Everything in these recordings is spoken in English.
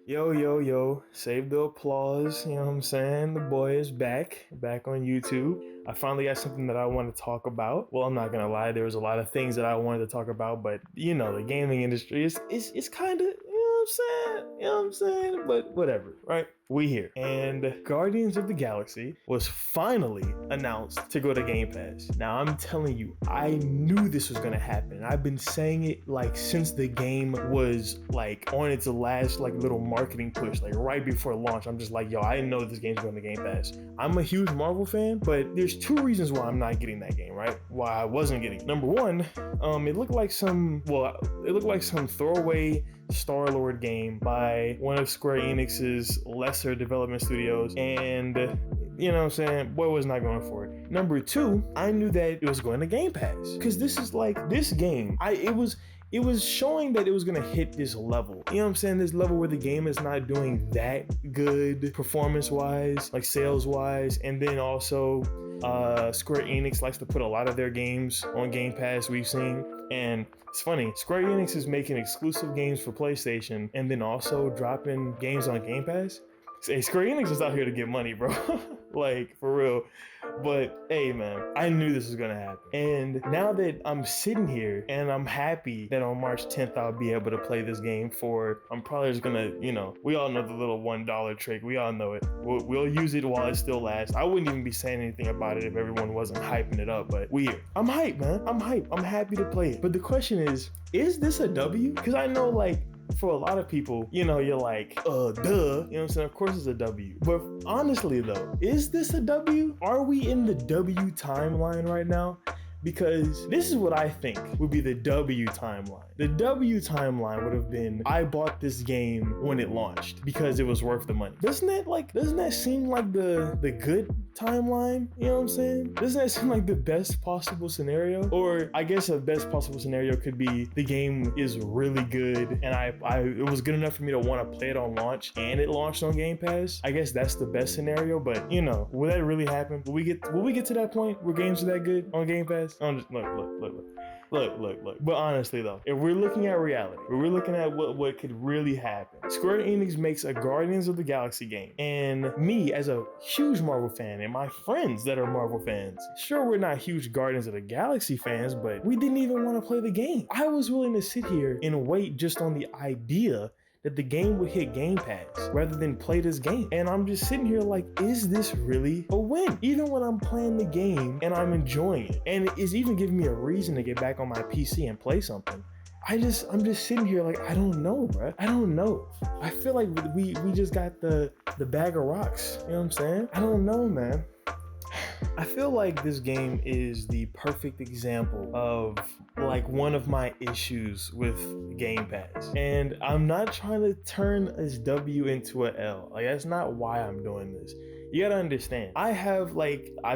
Yo, yo, yo, save the applause, you know what I'm saying? The boy is back on YouTube. I finally got something that I want to talk about. Well, I'm not gonna lie, there was a lot of things that I wanted to talk about, but the gaming industry is kind of, but whatever, right? We here. And Guardians of the Galaxy was finally announced to go to Game Pass. Now, I'm telling you, I knew this was gonna happen. I've been saying it like since the game was like on its last like little marketing push, like right before launch. I'm just like, yo, I know this game's going to Game Pass. I'm a huge Marvel fan, but there's two reasons why I'm not getting that game, right? Why I wasn't getting it. Number one, it looked like some throwaway Star-Lord game by one of Square Enix's lesser development studios, and you know what I'm saying, boy was not going for it. Number two, I knew that it was going to Game Pass, because this game, it was showing that it was gonna hit this level. You know what I'm saying? This level where the game is not doing that good performance-wise, like sales-wise, and then also Square Enix likes to put a lot of their games on Game Pass, we've seen. And it's funny, Square Enix is making exclusive games for PlayStation and then also dropping games on Game Pass. Hey, Square Enix is out here to get money, bro. Like, for real. But hey, man, I knew this was gonna happen. And now that I'm sitting here and I'm happy that on March 10th I'll be able to play this game I'm probably just gonna, we all know the little $1 trick. We all know it. We'll use it while it still lasts. I wouldn't even be saying anything about it if everyone wasn't hyping it up, but I'm hyped, man. I'm hyped. I'm happy to play it. But the question is this a W? Because I know, like, for a lot of people, you're like, duh, you know what I'm saying? Of course it's a W. But honestly though, is this a W? Are we in the W timeline right now? Because this is what I think would be the W timeline. The W timeline would have been, I bought this game when it launched because it was worth the money. Doesn't that seem like the good timeline? You know what I'm saying? Doesn't that seem like the best possible scenario? Or I guess a best possible scenario could be the game is really good and it was good enough for me to want to play it on launch and it launched on Game Pass. I guess that's the best scenario, but will that really happen? Will we get to that point where games are that good on Game Pass? Look. But honestly though, if we're looking at reality, if we're looking at what could really happen, Square Enix makes a Guardians of the Galaxy game, and me as a huge Marvel fan and my friends that are Marvel fans, sure, we're not huge Guardians of the Galaxy fans, but we didn't even want to play the game. I was willing to sit here and wait just on the idea that the game would hit Game Pass rather than play this game. And I'm just sitting here like, is this really a win? Even when I'm playing the game and I'm enjoying it, and it's even giving me a reason to get back on my PC and play something, I'm just sitting here like, I don't know, bro. I don't know. I feel like we just got the bag of rocks. You know what I'm saying? I don't know, man. I feel like this game is the perfect example of like one of my issues with Game Pass. And I'm not trying to turn this W into a L. Like, that's not why I'm doing this. You gotta understand, I've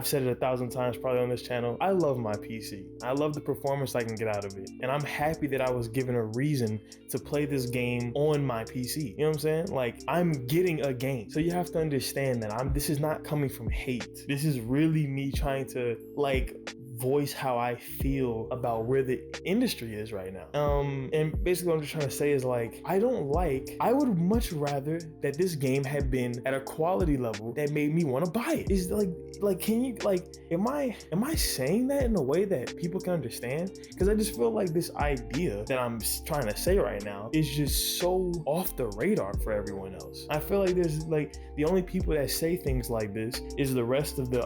said it 1,000 times probably on this channel, I love my PC. I love the performance I can get out of it. And I'm happy that I was given a reason to play this game on my PC. You know what I'm saying? Like, I'm getting a game. So you have to understand that this is not coming from hate. This is really me trying to voice how I feel about where the industry is right now. And basically what I'm just trying to say is I would much rather that this game had been at a quality level that made me want to buy it. Is am I saying that in a way that people can understand? Because I just feel like this idea that I'm trying to say right now is just so off the radar for everyone else. I feel like there's the only people that say things like this is the rest of the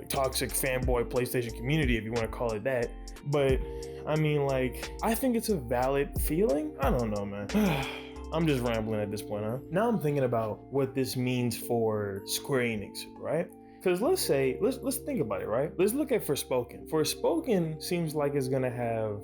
toxic fanboy PlayStation community, if you want to call it that. But I mean, I think it's a valid feeling. I don't know, man. I'm just rambling at this point, huh? Now I'm thinking about what this means for Square Enix, right? Because let's think about it, right? Let's look at Forspoken. Forspoken seems like it's gonna have,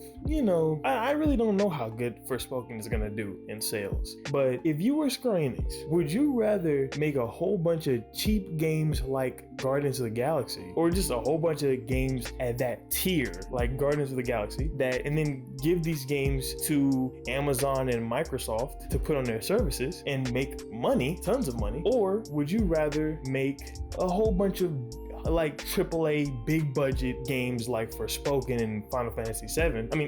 I really don't know how good Forspoken is gonna do in sales. But if you were Square Enix, would you rather make a whole bunch of cheap games like Guardians of the Galaxy, or just a whole bunch of games at that tier, like Guardians of the Galaxy, and then give these games to Amazon and Microsoft to put on their services and make money, tons of money? Or would you rather make a whole bunch of like AAA big budget games like Forspoken and Final Fantasy 16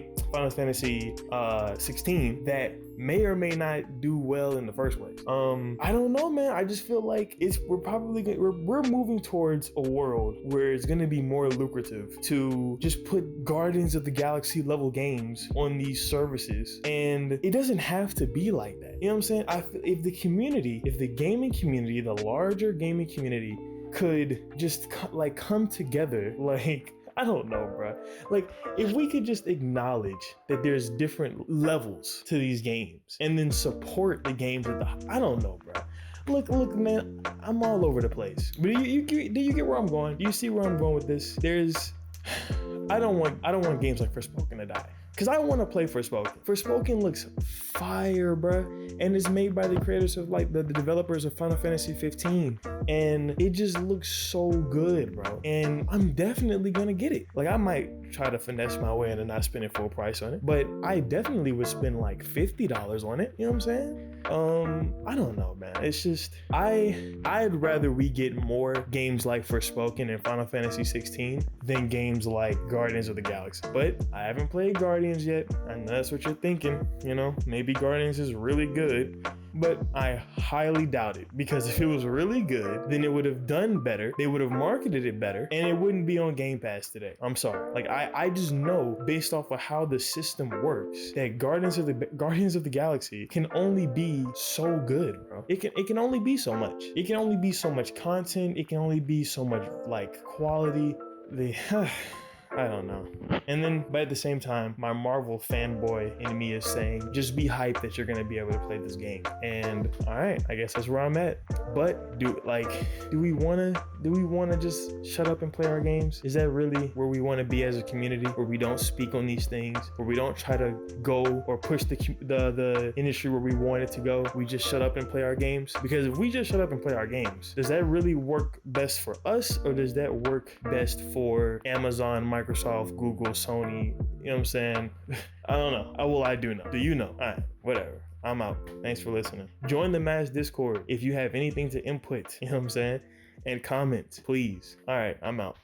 that may or may not do well in the first place. I don't know, man. I just feel like we're moving towards a world where it's gonna be more lucrative to just put Guardians of the Galaxy level games on these services, and it doesn't have to be like that. You know what I'm saying? If the gaming community, the larger gaming community, could just come together, like, I don't know, bro. Like, if we could just acknowledge that there's different levels to these games and then support the games at I don't know, bro. Look, man, I'm all over the place. But do you get where I'm going? Do you see where I'm going with this? I don't want games like Forspoken to die. Cause I want to play Forspoken. Forspoken looks fire, bruh. And it's made by the creators of like the developers of Final Fantasy 15. And it just looks so good, bro. And I'm definitely gonna get it. Like, I might try to finesse my way into not spending full price on it, but I definitely would spend like $50 on it. You know what I'm saying? I don't know, man. It's just, I'd rather we get more games like Forspoken and Final Fantasy 16 than games like Guardians of the Galaxy. But I haven't played Guardians yet. I know that's what you're thinking. You know, maybe Guardians is really good, but I highly doubt it, because if it was really good, then it would have done better. They would have marketed it better, and it wouldn't be on Game Pass today. I'm sorry. Like, I just know, based off of how the system works, that Guardians of the Galaxy can only be so good, bro. It can only be so much. It can only be so much content. It can only be so much like quality. I don't know. And then, but at the same time, my Marvel fanboy in me is saying, just be hyped that you're gonna be able to play this game. And all right, I guess that's where I'm at. But do we wanna just shut up and play our games? Is that really where we wanna be as a community, where we don't speak on these things, where we don't try to go or push the industry where we want it to go? We just shut up and play our games? Because if we just shut up and play our games, does that really work best for us, or does that work best for Amazon, Microsoft, Google, Sony? You know what I'm saying? I don't know. Well, I do know. Do you know? All right, whatever. I'm out. Thanks for listening. Join the Mass Discord if you have anything to input, you know what I'm saying? And comment, please. All right, I'm out.